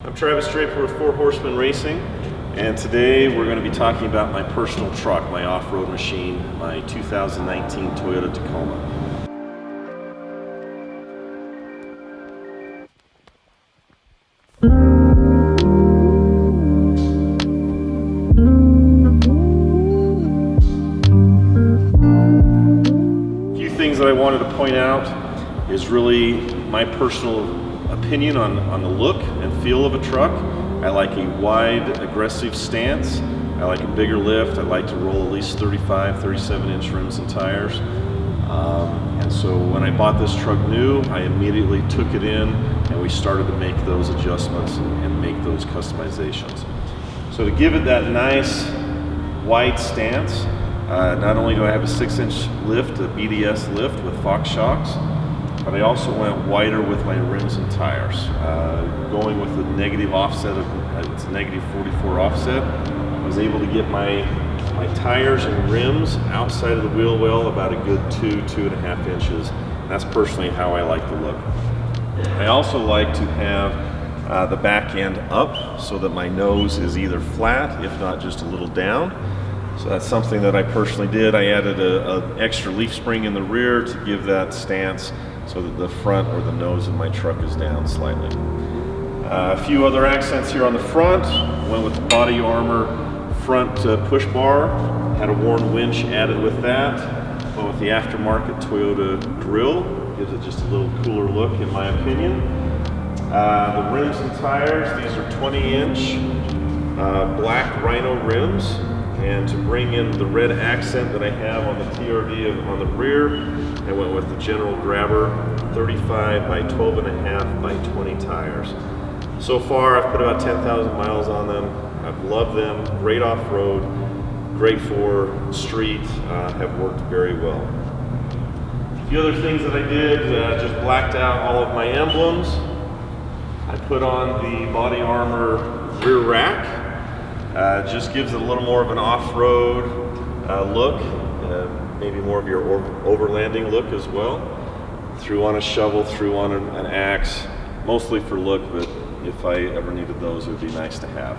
I'm Travis Draper with Horsemen Racing, and today we're going to be talking about my personal truck, my off-road machine, my 2019 Toyota Tacoma. A few things that I wanted to point out is really my personal opinion on the look and feel of a truck. I like a wide, aggressive stance. I like a bigger lift. I like to roll at least 35, 37-inch rims and tires. And so when I bought this truck new, I immediately took it in and we started to make those adjustments and make those customizations. So to give it that nice wide stance, not only do I have a 6-inch lift, a BDS lift with Fox shocks, but I also went wider with my rims and tires. Going with the negative offset it's a negative 44 offset, I was able to get my tires and rims outside of the wheel well about a good 2.5 inches. That's personally how I like the look. I also like to have the back end up so that my nose is either flat, if not just a little down. So that's something that I personally did. I added an extra leaf spring in the rear to give that stance so that the front or the nose of my truck is down slightly. A few other accents here on the front. Went with the body armor front push bar. Had a worn winch added with that. Went with the aftermarket Toyota grill. Gives it just a little cooler look in my opinion. The rims and tires, these are 20-inch black Rhino rims. And to bring in the red accent that I have on the TRD on the rear, I went with the General Grabber 35 by 12.5 by 20 tires. So far, I've put about 10,000 miles on them. I've loved them. Great off-road, great for street, have worked very well. The other things that I did, just blacked out all of my emblems. I put on the body armor rear rack. Just gives it a little more of an off-road look, maybe more of your overlanding look as well. Threw on a shovel, threw on an axe, mostly for look, but if I ever needed those, it would be nice to have.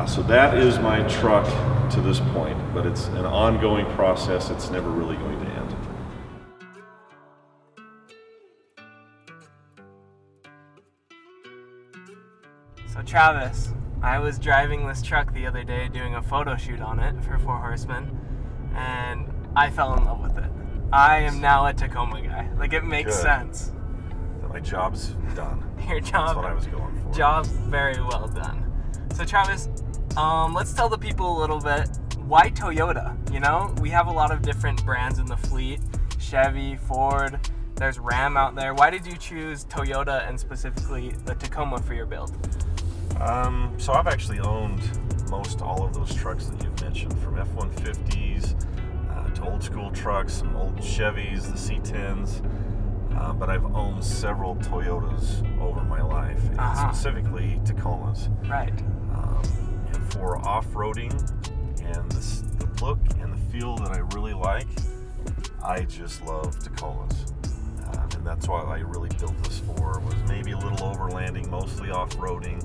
So that is my truck to this point, but it's an ongoing process. It's never really going to end. So Travis, I was driving this truck the other day doing a photo shoot on it for Four Horsemen, and I fell in love with it. I am now a Tacoma guy. Like, it makes sense. So my job's done. Your job. That's what I was going for. Job very well done. So Travis, let's tell the people a little bit, why Toyota? You know, we have a lot of different brands in the fleet. Chevy, Ford, there's Ram out there. Why did you choose Toyota and specifically the Tacoma for your build? So I've actually owned most all of those trucks that you've mentioned, from F-150s to old school trucks, some old Chevys, the C10s, but I've owned several Toyotas over my life, and specifically Tacomas. Right. And for off-roading and the look and the feel that I really like, I just love Tacomas. And that's what I really built this for, was maybe a little overlanding, mostly off-roading.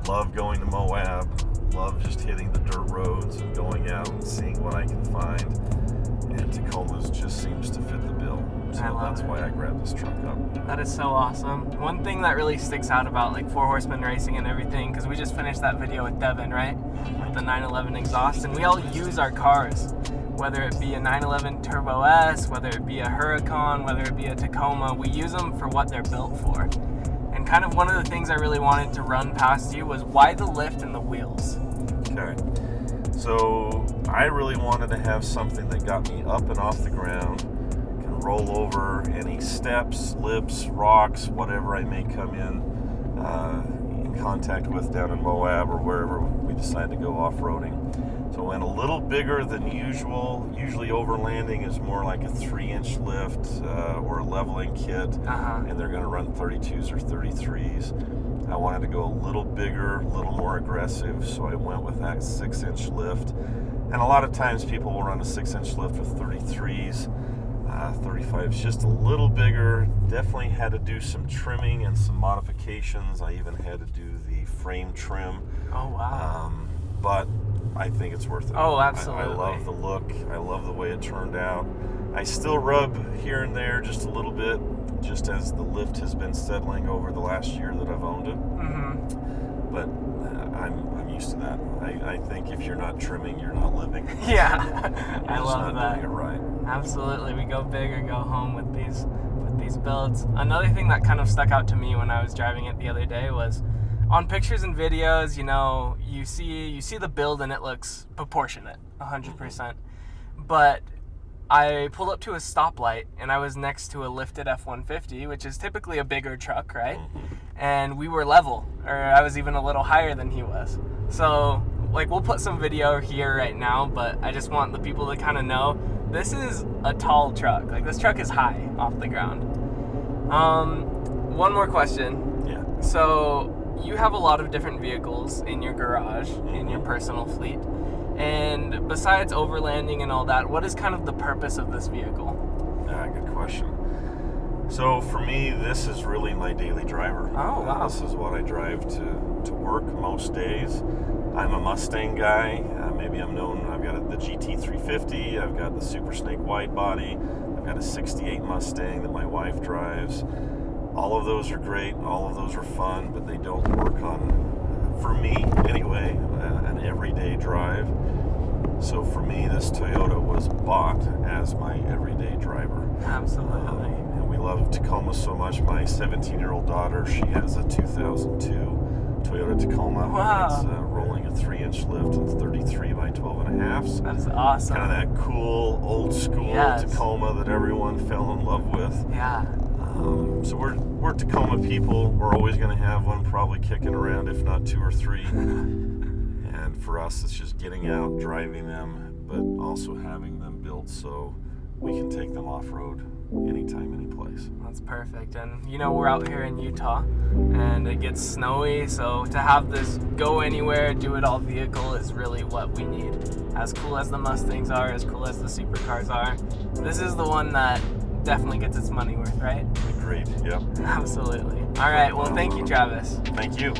Love going to Moab, love just hitting the dirt roads and going out and seeing what I can find. And Tacoma's just seems to fit the bill. So that's why I grabbed this truck up. That is so awesome. One thing that really sticks out about like Four Horsemen Racing and everything, because we just finished that video with Devin, right? With the 911 exhaust, and we all use our cars. Whether it be a 911 Turbo S, whether it be a Huracan, whether it be a Tacoma, we use them for what they're built for. And kind of one of the things I really wanted to run past you was why the lift and the wheels? Okay. So I really wanted to have something that got me up and off the ground, can roll over any steps, lips, rocks, whatever I may come in contact with down in Moab or wherever we decide to go off-roading. So I went a little bigger than usual. Usually overlanding is more like a 3-inch lift or a leveling kit, and they're going to run 32s or 33s. I wanted to go a little bigger, a little more aggressive, so I went with that 6-inch lift. And a lot of times people will run a 6-inch lift with 33s. 35 is just a little bigger. Definitely had to do some trimming and some modifications. I even had to do the frame trim. Oh, wow. But I think it's worth it. Oh, absolutely. I love the look. I love the way it turned out. I still rub here and there just a little bit, just as the lift has been settling over the last year that I've owned it. Mm-hmm. But I'm used to that. I think if you're not trimming, you're not living. Yeah, You're I just love not that. doing it right. Absolutely, we go big or go home with these builds. Another thing that kind of stuck out to me when I was driving it the other day was, on pictures and videos, you know, you see the build and it looks proportionate, 100%. But I pulled up to a stoplight and I was next to a lifted F-150, which is typically a bigger truck, right? And we were level, or I was even a little higher than he was. So, like, we'll put some video here right now, but I just want the people to kind of know this is a tall truck. Like, this truck is high off the ground. One more question. Yeah. So, you have a lot of different vehicles in your garage, in your personal fleet. And besides overlanding and all that, what is kind of the purpose of this vehicle? Good question. So for me, this is really my daily driver. Oh, wow. This is what I drive to work most days. I'm a Mustang guy. Maybe I'm known. I've got the GT350. I've got the Super Snake wide body. I've got a 68 Mustang that my wife drives. All of those are great. All of those are fun, but they don't work on, for me anyway, an everyday drive. So for me, this Toyota was bought as my everyday driver. Absolutely. And we love Tacoma so much. My 17-year-old daughter, she has a 2002 Toyota Tacoma. Wow. It's rolling a 3-inch lift and 33 by 12.5. That's awesome. Kind of that cool, old school Yes. Tacoma that everyone fell in love with. Yeah. So we're Tacoma people. We're always going to have one probably kicking around, if not 2 or 3. And for us, it's just getting out, driving them, but also having them built so we can take them off-road anytime, any place. That's perfect. And you know, we're out here in Utah and it gets snowy, so to have this go anywhere, do it all vehicle is really what we need. As cool as the Mustangs are, as cool as the supercars are, this is the one that definitely gets its money worth, right? Agreed, yep. Absolutely. All right, well, thank you, Travis. Thank you.